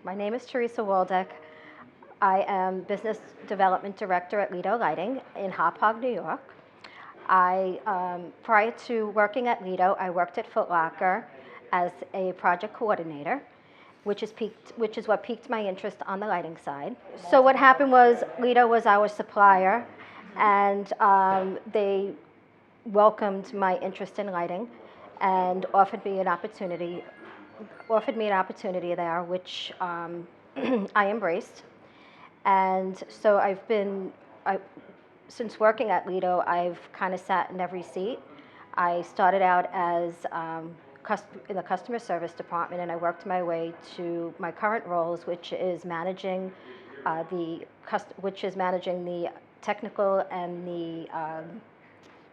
My name is Theresa Waldeck. I am Business Development Director at Lido Lighting in Hop Hog, New York. Prior to working at Lido, I worked at Foot Locker as a project coordinator, which is what piqued my interest on the lighting side. So what happened was Lido was our supplier, and they welcomed my interest in lighting and offered me an opportunity there, which I embraced. And so since working at Lido, I've kind of sat in every seat. I started out as in the customer service department, and I worked my way to my current roles, which is managing the technical and the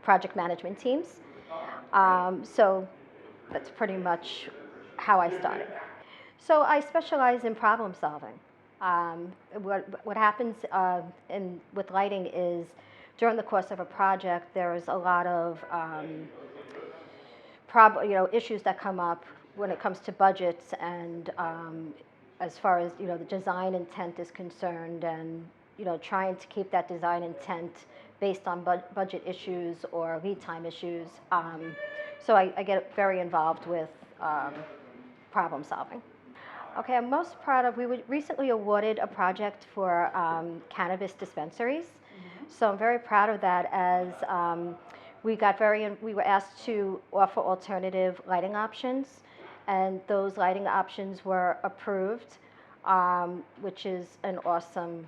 project management teams. So that's pretty much how I started. So I specialize in problem solving. What happens with lighting is during the course of a project, there's a lot of issues that come up when it comes to budgets and as far as the design intent is concerned, and trying to keep that design intent based on budget issues or lead time issues. So I get very involved with problem solving. Okay, I'm most proud of, we were recently awarded a project for cannabis dispensaries. So I'm very proud of that, as we were asked to offer alternative lighting options, and those lighting options were approved, which is an awesome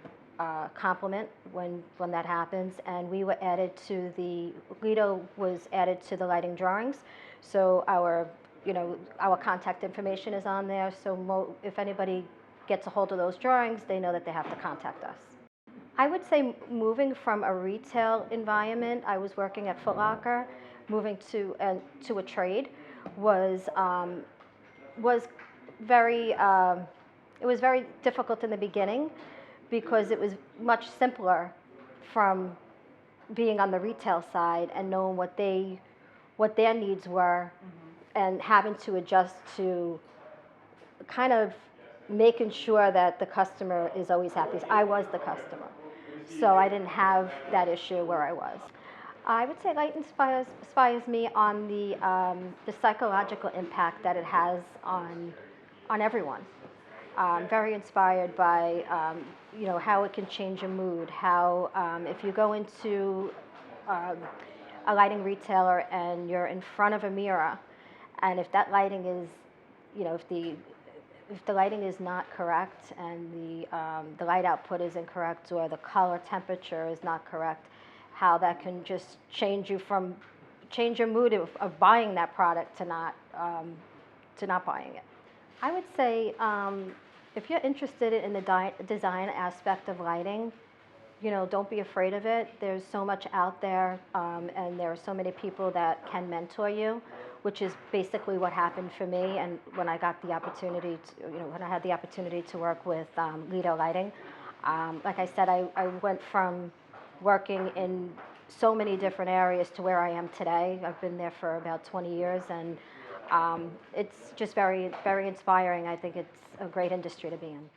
compliment when that happens. And we were added to Lido was added to the lighting drawings. So our contact information is on there, so if anybody gets a hold of those drawings, they know that they have to contact us. I would say moving from a retail environment, I was working at Foot Locker, moving to a trade was very difficult in the beginning, because it was much simpler from being on the retail side and knowing what their needs were, and having to adjust to kind of making sure that the customer is always happy. I was the customer, so I didn't have that issue where I was. I would say light inspires me on the psychological impact that it has on everyone. I'm very inspired by how it can change your mood. How if you go into a lighting retailer and you're in front of a mirror, and if that lighting is, if the lighting is not correct, and the light output is incorrect, or the color temperature is not correct, how that can just change your mood of buying that product to not buying it. I would say if you're interested in the design aspect of lighting, don't be afraid of it. There's so much out there, and there are so many people that can mentor you, which is basically what happened for me. And when I got the opportunity when I had the opportunity to work with Lido Lighting, like I said, I went from working in so many different areas to where I am today. I've been there for about 20 years, and it's just very, very inspiring. I think it's a great industry to be in.